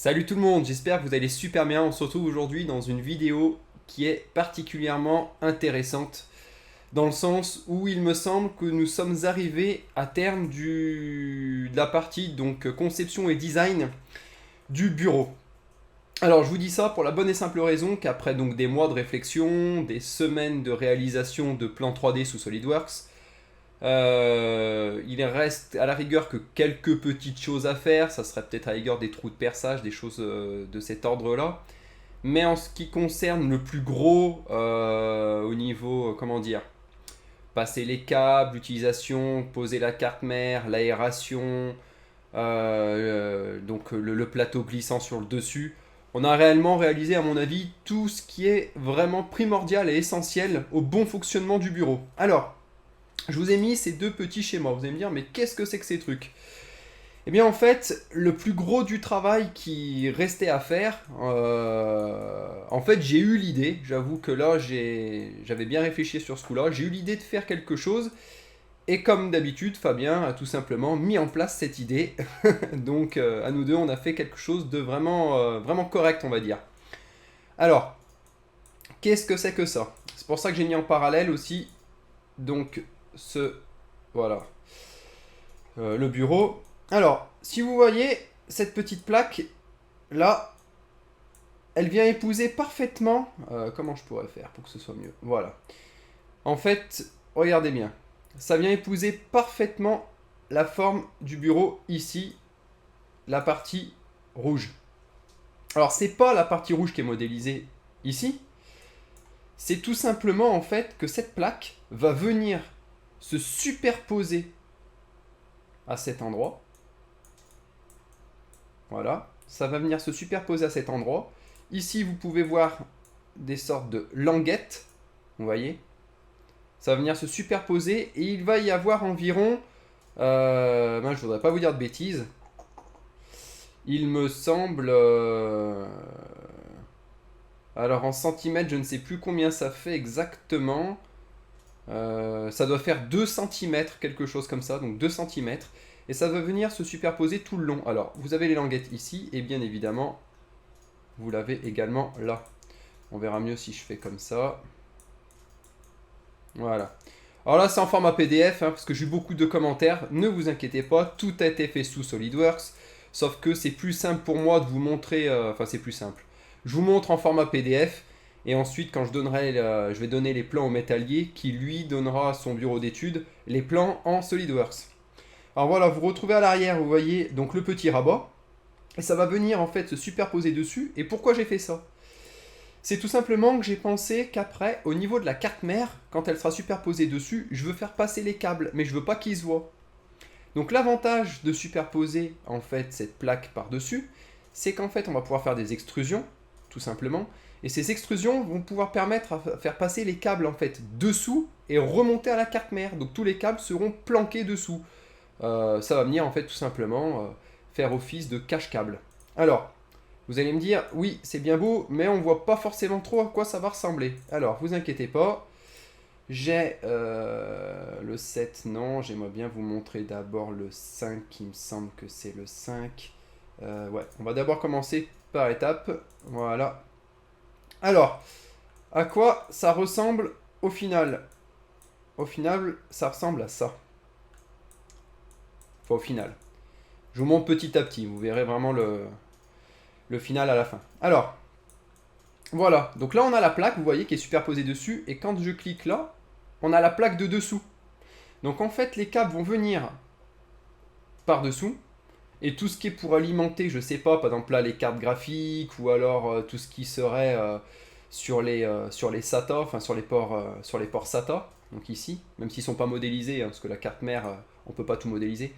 Salut tout le monde, j'espère que vous allez super bien. On se retrouve aujourd'hui dans une vidéo qui est particulièrement intéressante dans le sens où il me semble que nous sommes arrivés à terme de la partie donc conception et design du bureau. Alors je vous dis ça pour la bonne et simple raison qu'après donc des mois de réflexion, des semaines de réalisation de plans 3D sous SolidWorks, il reste à la rigueur que quelques petites choses à faire. Ça serait peut-être à la rigueur des trous de perçage, des choses de cet ordre-là. Mais en ce qui concerne le plus gros au niveau, comment dire, passer les câbles, l'utilisation, poser la carte mère, l'aération, donc le plateau glissant sur le dessus, on a réellement réalisé, à mon avis, tout ce qui est vraiment primordial et essentiel au bon fonctionnement du bureau. Alors, je vous ai mis ces deux petits schémas. Vous allez me dire, mais qu'est-ce que c'est que ces trucs? Eh bien, en fait, le plus gros du travail qui restait à faire, en fait, j'ai eu l'idée, j'avoue que là, j'avais bien réfléchi sur ce coup-là, j'ai eu l'idée de faire quelque chose, et comme d'habitude, Fabien a tout simplement mis en place cette idée. Donc, à nous deux, on a fait quelque chose de vraiment, vraiment correct, on va dire. Alors, qu'est-ce que c'est que ça? C'est pour ça que j'ai mis en parallèle aussi, donc, voilà, le bureau. Alors, si vous voyez cette petite plaque là, elle vient épouser parfaitement. Comment je pourrais faire pour que ce soit mieux? Voilà. En fait, regardez bien. Ça vient épouser parfaitement la forme du bureau ici, la partie rouge. Alors, c'est pas la partie rouge qui est modélisée ici. C'est tout simplement en fait que cette plaque va venir se superposer à cet endroit. Voilà, ça va venir se superposer à cet endroit. Ici, vous pouvez voir des sortes de languettes, vous voyez. Ça va venir se superposer et il va y avoir environ, je ne voudrais pas vous dire de bêtises, il me semble, alors en centimètres, je ne sais plus combien ça fait exactement. Ça doit faire 2 centimètres, quelque chose comme ça, donc 2 centimètres. Et ça va venir se superposer tout le long. Alors, vous avez les languettes ici, et bien évidemment, vous l'avez également là. On verra mieux si je fais comme ça. Voilà. Alors là, c'est en format PDF, parce que j'ai eu beaucoup de commentaires. Ne vous inquiétez pas, tout a été fait sous SolidWorks. Sauf que c'est plus simple pour moi de vous montrer... Enfin, c'est plus simple. Je vous montre en format PDF. Et ensuite, quand je vais donner les plans au métallier, qui lui donnera à son bureau d'études les plans en SolidWorks. Alors voilà, vous retrouvez à l'arrière, vous voyez donc le petit rabat. Et ça va venir en fait se superposer dessus. Et pourquoi j'ai fait ça? C'est tout simplement que j'ai pensé qu'après, au niveau de la carte mère, quand elle sera superposée dessus, je veux faire passer les câbles, mais je veux pas qu'ils se voient. Donc l'avantage de superposer en fait cette plaque par-dessus, c'est qu'en fait on va pouvoir faire des extrusions, tout simplement, et ces extrusions vont pouvoir permettre à faire passer les câbles en fait dessous et remonter à la carte mère. Donc tous les câbles seront planqués dessous. Ça va venir en fait tout simplement faire office de cache-câble. Alors, vous allez me dire, oui, c'est bien beau, mais on voit pas forcément trop à quoi ça va ressembler. Alors, vous inquiétez pas, j'ai le 7, non, j'aimerais bien vous montrer d'abord le 5, il me semble que c'est le 5. Ouais, on va d'abord commencer par étapes, voilà. Alors, à quoi ça ressemble au final? Au final, ça ressemble à ça. Enfin, au final. Je vous montre petit à petit, vous verrez vraiment le final à la fin. Alors, voilà, donc là on a la plaque, vous voyez, qui est superposée dessus, et quand je clique là, on a la plaque de dessous. Donc en fait, les câbles vont venir par-dessous, et tout ce qui est pour alimenter, je sais pas, par exemple là les cartes graphiques, ou alors tout ce qui serait sur les SATA, enfin sur les ports SATA, donc ici, même s'ils sont pas modélisés, parce que la carte mère, on peut pas tout modéliser.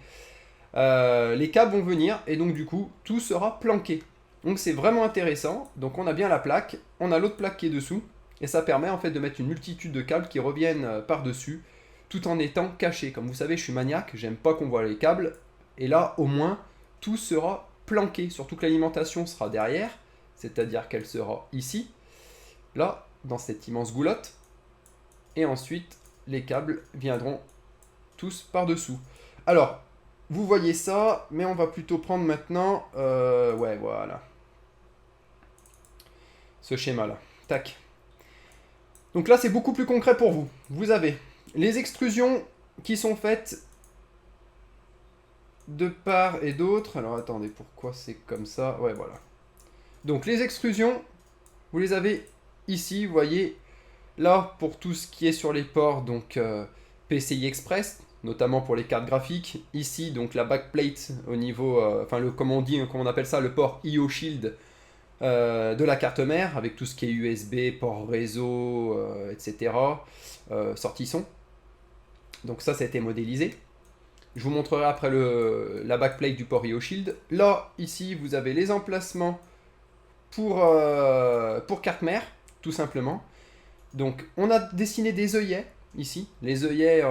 Les câbles vont venir, et donc du coup, tout sera planqué. Donc c'est vraiment intéressant. Donc on a bien la plaque, on a l'autre plaque qui est dessous, et ça permet en fait de mettre une multitude de câbles qui reviennent par-dessus, tout en étant cachés. Comme vous savez, je suis maniaque, j'aime pas qu'on voit les câbles, et là au moins tout sera planqué, surtout que l'alimentation sera derrière, c'est-à-dire qu'elle sera ici, là, dans cette immense goulotte, et ensuite les câbles viendront tous par-dessous. Alors, vous voyez ça, mais on va plutôt prendre maintenant... ouais, voilà. ce schéma-là. Tac. Donc là, c'est beaucoup plus concret pour vous. Vous avez les extrusions qui sont faites de part et d'autre. Alors attendez, pourquoi c'est comme ça? Ouais, voilà. Donc les extrusions, vous les avez ici, vous voyez. Là, pour tout ce qui est sur les ports, donc PCI Express, notamment pour les cartes graphiques. Ici, donc la backplate au niveau, enfin, comme on appelle ça, le port IO Shield de la carte mère, avec tout ce qui est USB, port réseau, etc. Sortie son. Donc ça a été modélisé. Je vous montrerai après la backplate du port IO Shield. Là, ici, vous avez les emplacements pour carte mère, tout simplement. Donc, on a dessiné des œillets, ici. Les œillets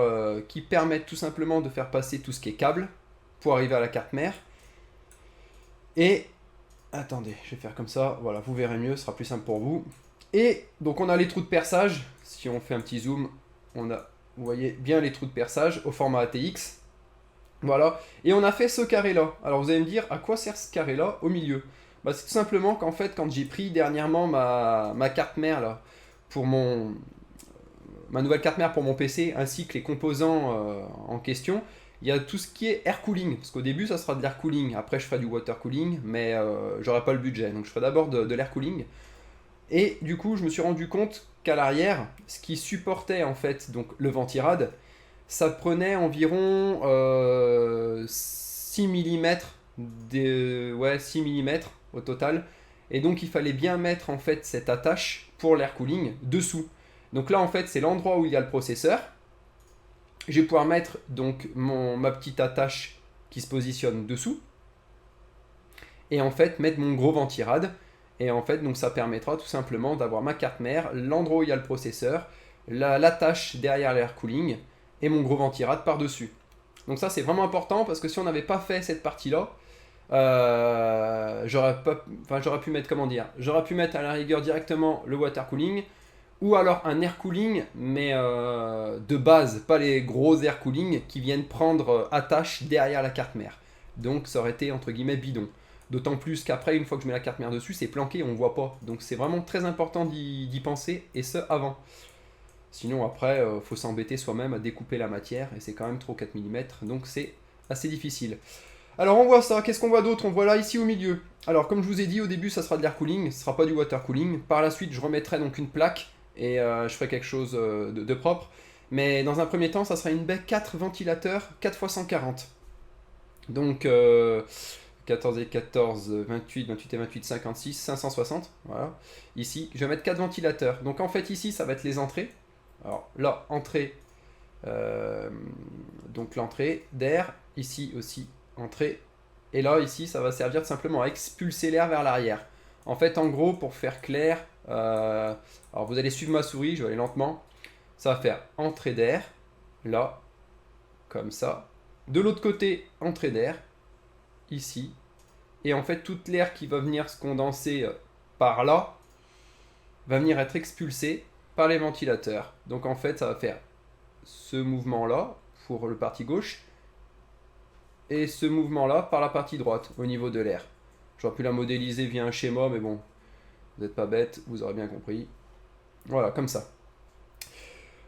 qui permettent tout simplement de faire passer tout ce qui est câble pour arriver à la carte mère. Et, attendez, je vais faire comme ça. Voilà, vous verrez mieux, ce sera plus simple pour vous. Et, donc, on a les trous de perçage. Si on fait un petit zoom, on a, vous voyez bien les trous de perçage au format ATX. Voilà. Et on a fait ce carré-là. Alors, vous allez me dire, à quoi sert ce carré-là au milieu? Bah, c'est tout simplement qu'en fait, quand j'ai pris dernièrement ma carte mère, là, pour ma nouvelle carte mère pour mon PC, ainsi que les composants en question, il y a tout ce qui est air cooling. Parce qu'au début, ça sera de l'air cooling. Après, je ferai du water cooling, mais j'aurai pas le budget. Donc, je ferai d'abord de l'air cooling. Et du coup, je me suis rendu compte qu'à l'arrière, ce qui supportait en fait donc le ventirad, ça prenait environ 6 mm, 6 mm au total. Et donc il fallait bien mettre en fait cette attache pour l'air cooling dessous. Donc là en fait c'est l'endroit où il y a le processeur. Je vais pouvoir mettre donc ma petite attache qui se positionne dessous. Et en fait mettre mon gros ventirad. Et en fait donc ça permettra tout simplement d'avoir ma carte mère, l'endroit où il y a le processeur, l'attache derrière l'air cooling et mon gros ventirad par-dessus. Donc ça c'est vraiment important parce que si on n'avait pas fait cette partie-là, j'aurais pu mettre, comment dire, j'aurais pu mettre à la rigueur directement le water cooling ou alors un air cooling, mais de base, pas les gros air cooling qui viennent prendre attache derrière la carte mère. Donc ça aurait été entre guillemets bidon. D'autant plus qu'après, une fois que je mets la carte mère dessus, c'est planqué, on voit pas. Donc c'est vraiment très important d'y penser, et ce avant. Sinon après, faut s'embêter soi-même à découper la matière, et c'est quand même trop 4 mm, donc c'est assez difficile. Alors on voit ça, qu'est-ce qu'on voit d'autre? On voit là ici au milieu. Alors comme je vous ai dit au début ça sera de l'air cooling, ce sera pas du water cooling. Par la suite je remettrai donc une plaque et je ferai quelque chose de propre. Mais dans un premier temps ça sera une baie 4 ventilateurs 4x140. Donc 14 et 14, 28, 28 et 28, 56, 560. Voilà. Ici je vais mettre 4 ventilateurs. Donc en fait ici ça va être les entrées. Alors là entrée, donc l'entrée d'air, ici aussi entrée, et là ici ça va servir simplement à expulser l'air vers l'arrière. En fait en gros pour faire clair, alors vous allez suivre ma souris, je vais aller lentement, ça va faire entrée d'air, là, comme ça, de l'autre côté entrée d'air, ici, et en fait toute l'air qui va venir se condenser par là, va venir être expulsé par les ventilateurs. Donc en fait ça va faire ce mouvement là pour le partie gauche, et ce mouvement-là par la partie droite, au niveau de l'air. J'aurais pu la modéliser via un schéma, mais bon, vous n'êtes pas bête, vous aurez bien compris. Voilà, comme ça.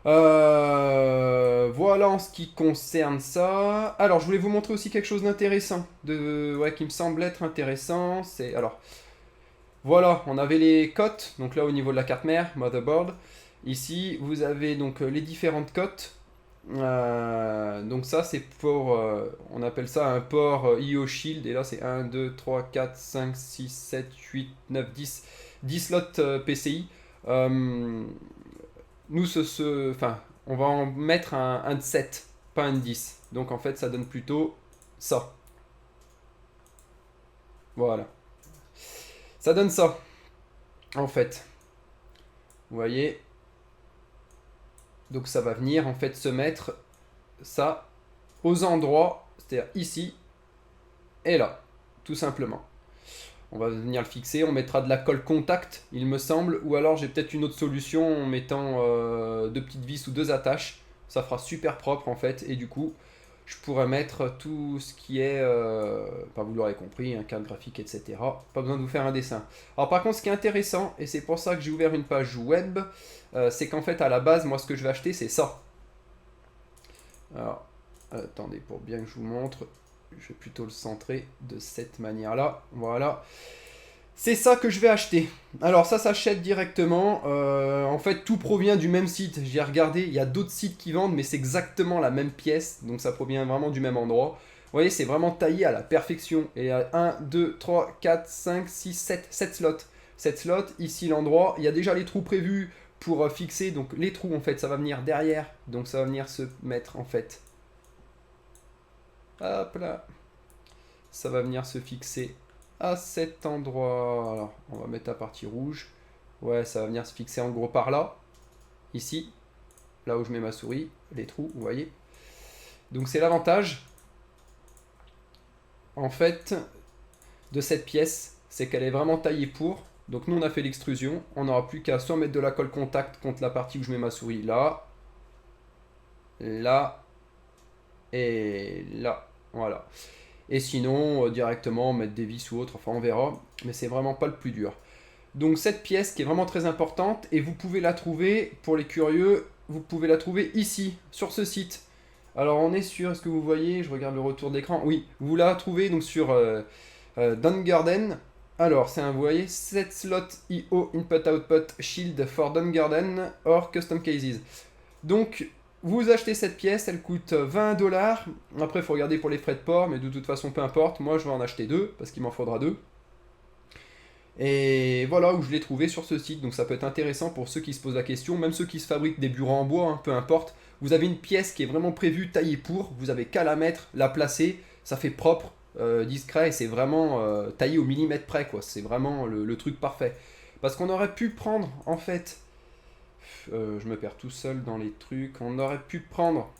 Voilà en ce qui concerne ça. Alors, je voulais vous montrer aussi quelque chose d'intéressant, qui me semble être intéressant. Alors, voilà, on avait les cotes, donc là au niveau de la carte mère, motherboard. Ici, vous avez donc les différentes cotes. Donc ça c'est pour, on appelle ça un port IO Shield, et là c'est 1, 2, 3, 4, 5, 6, 7, 8, 9, 10 slots PCI. Nous on va en mettre un de 7, pas un de 10. Donc en fait ça donne plutôt ça. Voilà. Ça donne ça, en fait. Vous voyez. Donc ça va venir en fait se mettre ça aux endroits, c'est-à-dire ici et là, tout simplement. On va venir le fixer, on mettra de la colle contact, il me semble, ou alors j'ai peut-être une autre solution en mettant deux petites vis ou deux attaches. Ça fera super propre en fait, et du coup, je pourrais mettre tout ce qui est, vous l'aurez compris, carte graphique, etc. Pas besoin de vous faire un dessin. Alors par contre, ce qui est intéressant, et c'est pour ça que j'ai ouvert une page web, c'est qu'en fait, à la base, moi, ce que je vais acheter, c'est ça. Alors, attendez, pour bien que je vous montre, je vais plutôt le centrer de cette manière-là. Voilà. C'est ça que je vais acheter. Alors ça s'achète directement. En fait, tout provient du même site. J'ai regardé, il y a d'autres sites qui vendent, mais c'est exactement la même pièce. Donc ça provient vraiment du même endroit. Vous voyez, c'est vraiment taillé à la perfection. Et à 1, 2, 3, 4, 5, 6, 7 slots. 7 slots, ici l'endroit. Il y a déjà les trous prévus pour fixer. Donc les trous, en fait, ça va venir derrière. Donc ça va venir se mettre, en fait. Hop là. Ça va venir se fixer à cet endroit. Alors, on va mettre la partie rouge. Ouais, ça va venir se fixer en gros par là. Ici. Là où je mets ma souris. Les trous, vous voyez. Donc c'est l'avantage, en fait, de cette pièce. C'est qu'elle est vraiment taillée pour. Donc nous, on a fait l'extrusion. On n'aura plus qu'à soit mettre de la colle contact contre la partie où je mets ma souris. Là. Là. Et là. Voilà. Et sinon, directement, mettre des vis ou autre, enfin on verra. Mais c'est vraiment pas le plus dur. Donc cette pièce qui est vraiment très importante, et vous pouvez la trouver, pour les curieux, vous pouvez la trouver ici, sur ce site. Alors on est sur, est-ce que vous voyez, je regarde le retour d'écran, oui, vous la trouvez donc sur Dungarden. Alors c'est un, vous voyez, 7 slot IO Input Output Shield for Dungarden or Custom Cases. Donc vous achetez cette pièce, elle coûte 20 $. Après, il faut regarder pour les frais de port, mais de toute façon, peu importe. Moi, je vais en acheter 2, parce qu'il m'en faudra 2. Et voilà où je l'ai trouvé sur ce site. Donc ça peut être intéressant pour ceux qui se posent la question, même ceux qui se fabriquent des bureaux en bois, peu importe. Vous avez une pièce qui est vraiment prévue, taillée pour. Vous avez qu'à la mettre, la placer. Ça fait propre, discret, et c'est vraiment taillé au millimètre près, quoi. C'est vraiment le truc parfait. Parce qu'on aurait pu prendre, en fait... je me perds tout seul dans les trucs. On aurait pu prendre...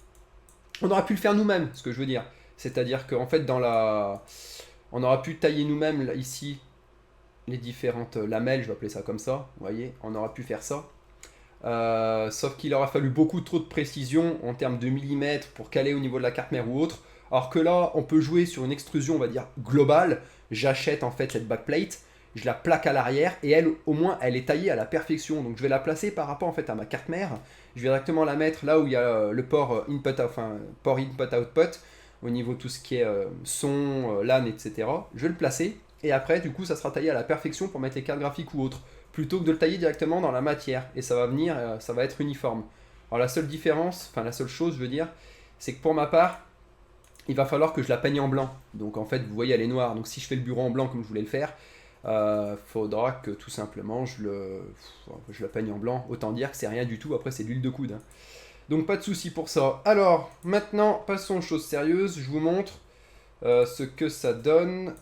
On aurait pu le faire nous-mêmes, ce que je veux dire. C'est-à-dire qu'en fait, on aurait pu tailler nous-mêmes, là, ici, les différentes lamelles, je vais appeler ça comme ça. Vous voyez, on aurait pu faire ça. Sauf qu'il aurait fallu beaucoup trop de précision en termes de millimètres pour caler au niveau de la carte mère ou autre. Alors que là, on peut jouer sur une extrusion, on va dire, globale. J'achète en fait cette backplate, je la plaque à l'arrière et elle, au moins, elle est taillée à la perfection. Donc je vais la placer par rapport en fait à ma carte mère. Je vais directement la mettre là où il y a le port input, port input-output, au niveau de tout ce qui est son, LAN, etc. Je vais le placer et après, du coup, ça sera taillé à la perfection pour mettre les cartes graphiques ou autres, plutôt que de le tailler directement dans la matière. Et ça va venir, ça va être uniforme. Alors la seule différence, enfin la seule chose, je veux dire, c'est que pour ma part, il va falloir que je la peigne en blanc. Donc en fait, vous voyez, elle est noire. Donc si je fais le bureau en blanc comme je voulais le faire, faudra que tout simplement je la peigne en blanc. Autant dire que c'est rien du tout. Après, c'est de l'huile de coude, hein. Donc pas de souci pour ça. Alors, maintenant, passons aux choses sérieuses. Je vous montre ce que ça donne.